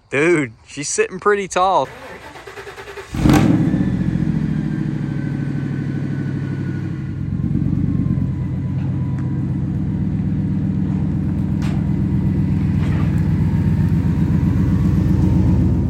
Dude, she's sitting pretty tall.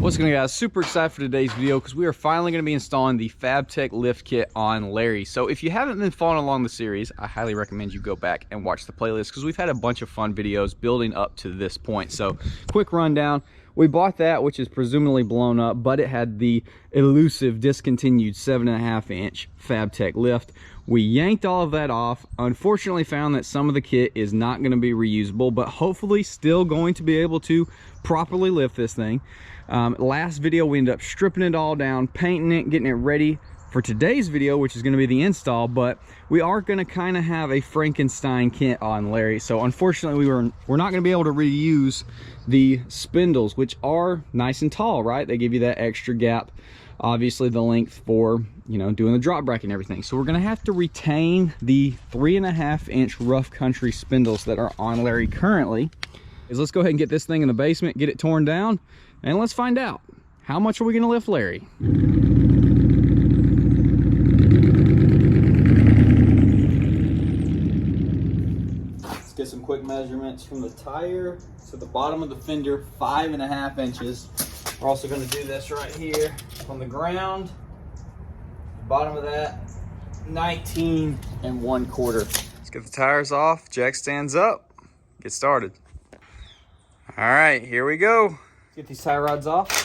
What's going on, guys? Super excited for today's video because we are finally going to be installing the Fabtech lift kit on Larry. So if you haven't been following along the series, I highly recommend you go back and watch the playlist because we've had a bunch of fun videos building up to this point. So quick rundown. We bought that, which is presumably blown up, but it had the elusive discontinued 7.5-inch Fabtech lift. We yanked all of that off. Unfortunately found that some of the kit is not going to be reusable, but hopefully still going to be able to properly lift this thing. Last video we ended up stripping it all down, painting it, getting it ready for today's video, which is going to be the install. But we are going to kind of have a Frankenstein kit on Larry, so unfortunately we're not going to be able to reuse the spindles, which are nice and tall, right? They give you that extra gap, obviously the length for, you know, doing the drop bracket and everything. So we're going to have to retain the 3.5-inch rough country spindles that are on Larry currently. Let's go ahead and get this thing in the basement, get it torn down, and let's find out, how much are we going to lift Larry? Let's get some quick measurements from the tire to the bottom of the fender, 5.5 inches. We're also going to do this right here from the ground, the bottom of that, 19 1/4. Let's get the tires off, jack stands up, get started. All right, here we go. Get these tie rods off.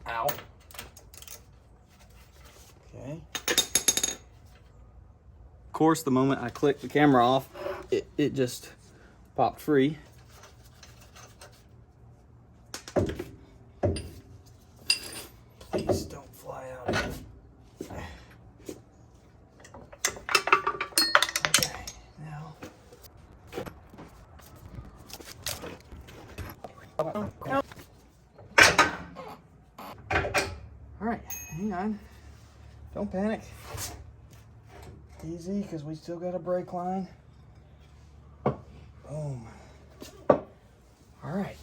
Ow. Okay. Of course, the moment I clicked the camera off, it just popped free. Please don't fly out. Okay, now. All right, hang on. Don't panic. Easy, because we still got a brake line. Boom. All right.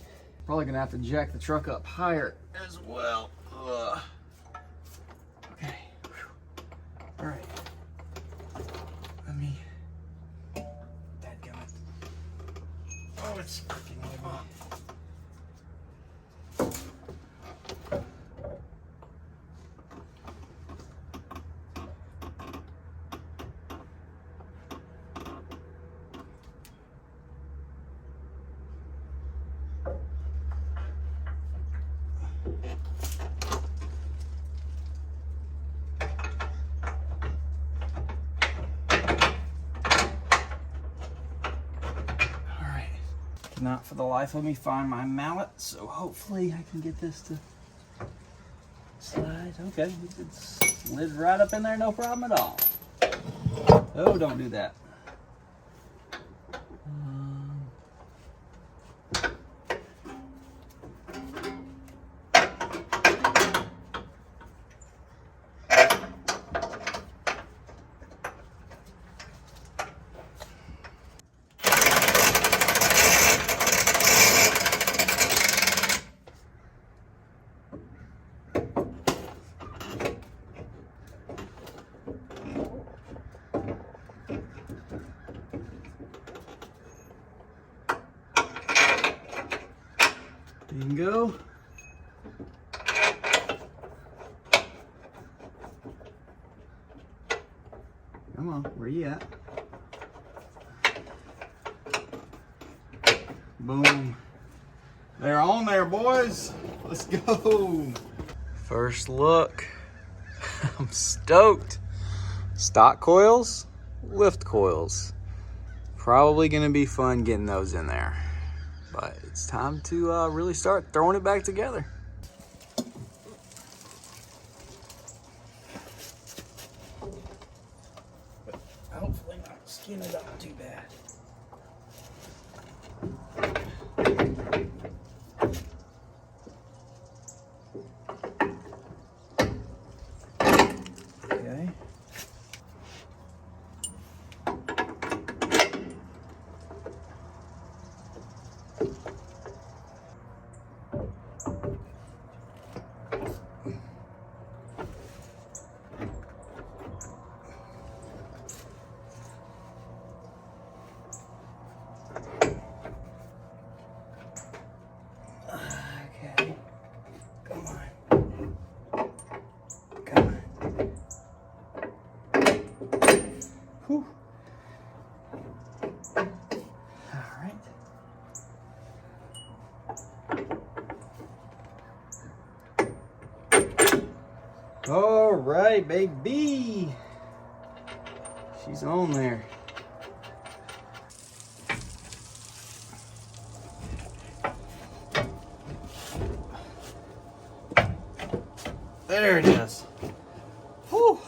Probably gonna have to jack the truck up higher as well. Okay. All right. Let me. Dadgummit. Oh, it's freaking with me. Not for the life of me find my mallet, so hopefully I can get this to slide. Okay, it slid right up in there, no problem at all. Oh, don't do that. There you go. on. Where you at? Boom. They're on there, boys. Let's go. First look. I'm stoked. Stock coils, lift coils. Probably gonna be fun getting those in there. But it's time to really start throwing it back together. Hopefully not skin it up too bad. Okay. All right, baby. She's on there. There it is. Whew.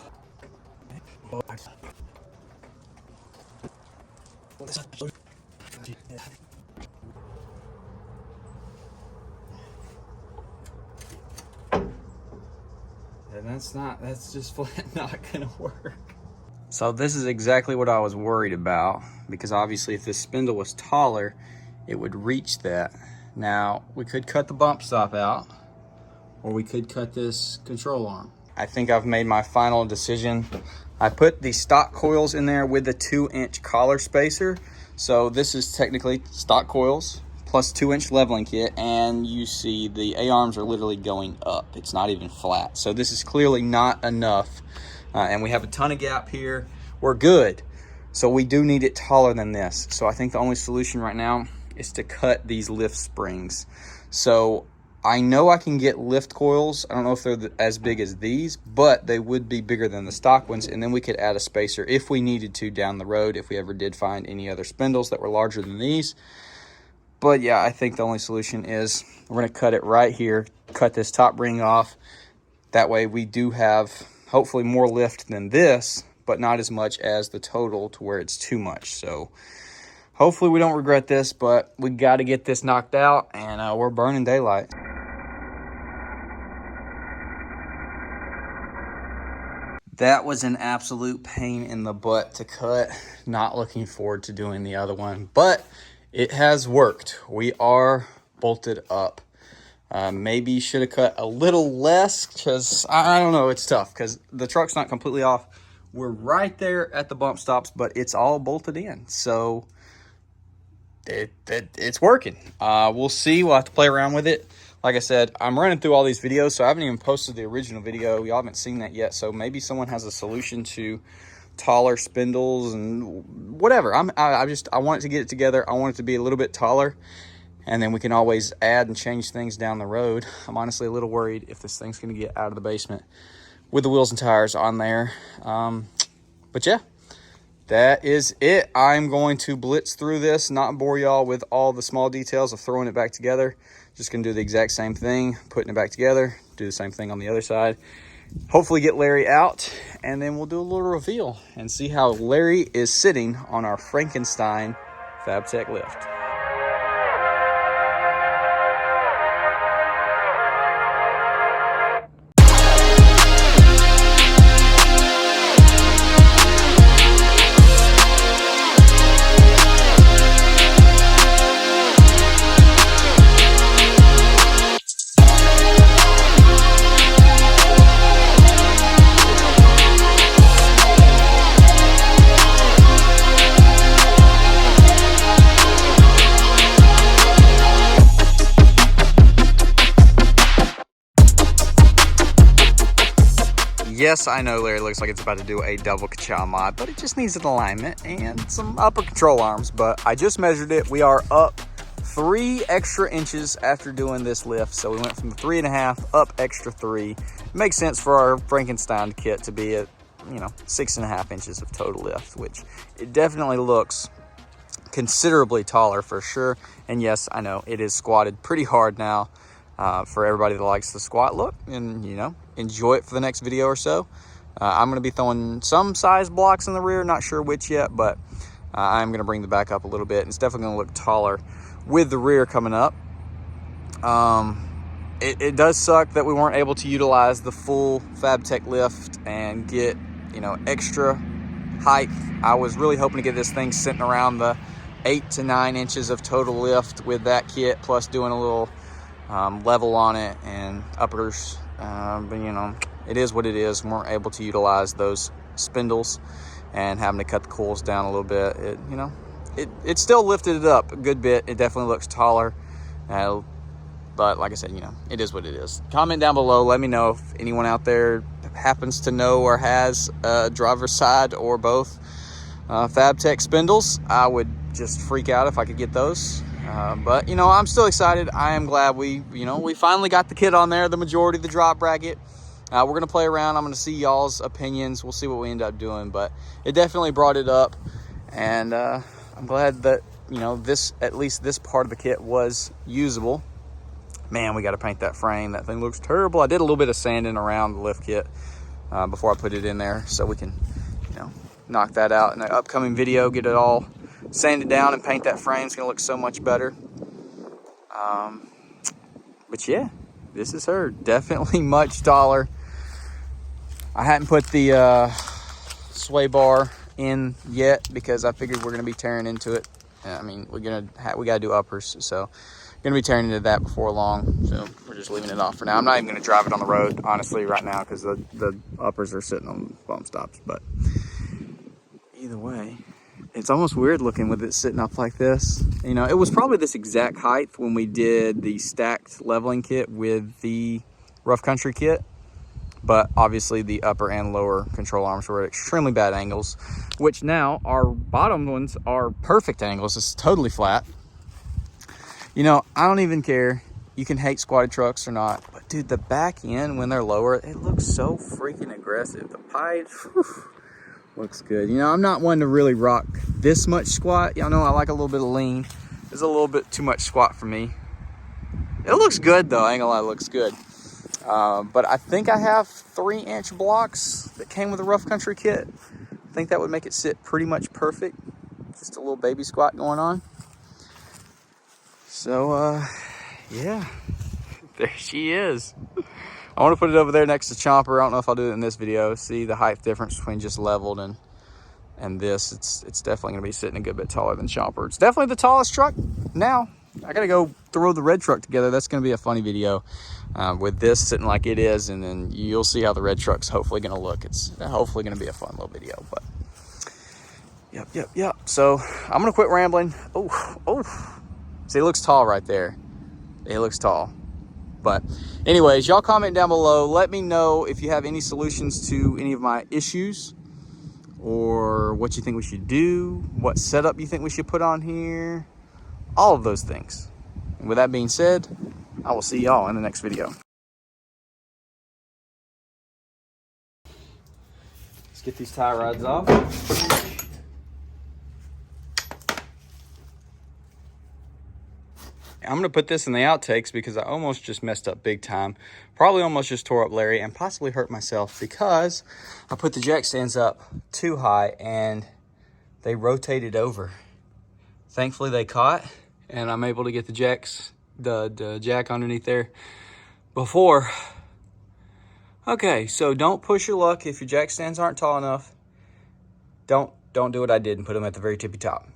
And that's just flat not gonna work. So this is exactly what I was worried about, because obviously if this spindle was taller, it would reach that. Now, we could cut the bump stop out, or we could cut this control arm. I think I've made my final decision. I put the stock coils in there with the 2-inch collar spacer. So this is technically stock coils plus 2-inch leveling kit, and you see the A-arms are literally going up. It's not even flat. So this is clearly not enough. And we have a ton of gap here. We're good. So we do need it taller than this. So I think the only solution right now is to cut these lift springs. So I know I can get lift coils. I don't know if they're as big as these, but they would be bigger than the stock ones. And then we could add a spacer if we needed to down the road, if we ever did find any other spindles that were larger than these. But yeah, I think the only solution is we're gonna cut it right here, cut this top ring off. That way we do have hopefully more lift than this, but not as much as the total to where it's too much. So hopefully we don't regret this, but we got to get this knocked out, and we're burning daylight. That was an absolute pain in the butt to cut. Not looking forward to doing the other one, but it has worked. We are bolted up. Maybe should have cut a little less, because I don't know, it's tough because the truck's not completely off. We're right there at the bump stops, but it's all bolted in. So it's working. We'll see. We'll have to play around with it. Like I said, I'm running through all these videos, so I haven't even posted the original video. Y'all haven't seen that yet, so maybe someone has a solution to taller spindles and whatever. I want it to get it together. I want it to be a little bit taller, and then we can always add and change things down the road. I'm honestly a little worried if this thing's going to get out of the basement with the wheels and tires on there. But yeah, that is it. I'm going to blitz through this, not bore y'all with all the small details of throwing it back together. Just gonna do the exact same thing, putting it back together, do the same thing on the other side. Hopefully get Larry out, and then we'll do a little reveal and see how Larry is sitting on our Frankenstein Fabtech lift. Yes, I know Larry looks like it's about to do a double ka-chow mod, but it just needs an alignment and some upper control arms. But I just measured it. We are up 3 extra inches after doing this lift. So we went from 3.5 up extra 3. It makes sense for our Frankenstein kit to be at, you know, 6.5 inches of total lift, which it definitely looks considerably taller for sure. And yes, I know it is squatted pretty hard now. For everybody that likes the squat look and, you know, enjoy it for the next video or so. I'm going to be throwing some size blocks in the rear, not sure which yet, but I'm going to bring the back up a little bit. And it's definitely going to look taller with the rear coming up. It does suck that we weren't able to utilize the full Fabtech lift and get, you know, extra height. I was really hoping to get this thing sitting around the 8 to 9 inches of total lift with that kit, plus doing a little level on it and uppers, but you know, it is what it is. We weren't able to utilize those spindles and having to cut the coils down a little bit. It, you know, it still lifted it up a good bit. It definitely looks taller, but like I said, you know, it is what it is. Comment down below, let me know if anyone out there happens to know or has a driver's side or both Fabtech spindles. I would just freak out if I could get those. But you know, I'm still excited. I am glad we finally got the kit on there, the majority of the drop bracket. We're gonna play around. I'm gonna see y'all's opinions. We'll see what we end up doing, but it definitely brought it up, and I'm glad that, you know, at least this part of the kit was usable. Man, we got to paint that frame. That thing looks terrible. I did a little bit of sanding around the lift kit before I put it in there, so we can, you know, knock that out in the upcoming video, get it all sand it down and paint that frame. It's gonna look so much better. But yeah, this is her. Definitely much taller. I hadn't put the sway bar in yet because I figured we're gonna be tearing into it. I mean, we gotta do uppers, so gonna be tearing into that before long. So we're just leaving it off for now. I'm not even gonna drive it on the road, honestly, right now, because the uppers are sitting on bump stops. But either way, it's almost weird looking with it sitting up like this. You know, it was probably this exact height when we did the stacked leveling kit with the rough country kit, but obviously the upper and lower control arms were at extremely bad angles, which now our bottom ones are perfect angles. It's totally flat. You know, I don't even care. You can hate squatted trucks or not, but dude, the back end when they're lower, it looks so freaking aggressive. The pipe, whew, looks good. You know, I'm not one to really rock this much squat. Y'all know I like a little bit of lean. It's a little bit too much squat for me. It looks good though, I ain't gonna lie, it looks good. But I think I have 3-inch blocks that came with a rough country kit. I think that would make it sit pretty much perfect. Just a little baby squat going on. So, yeah, there she is. I want to put it over there next to Chomper. I don't know if I'll do it in this video. See the height difference between just leveled and this. It's definitely going to be sitting a good bit taller than Chomper. It's definitely the tallest truck now. I got to go throw the red truck together. That's going to be a funny video with this sitting like it is. And then you'll see how the red truck's hopefully going to look. It's hopefully going to be a fun little video. But yep. So I'm going to quit rambling. Oh. See, it looks tall right there. It looks tall. But anyways, y'all comment down below. Let me know if you have any solutions to any of my issues or what you think we should do, what setup you think we should put on here, all of those things. And with that being said, I will see y'all in the next video. Let's get these tie rods off. I'm going to put this in the outtakes because I almost just messed up big time. Probably almost just tore up Larry and possibly hurt myself because I put the jack stands up too high and they rotated over. Thankfully they caught and I'm able to get the jack underneath there before. Okay, so don't push your luck if your jack stands aren't tall enough. Don't do what I did and put them at the very tippy top.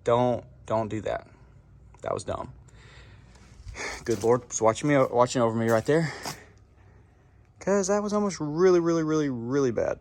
Don't do that. That was dumb. Good Lord was watching over me right there, because that was almost really bad.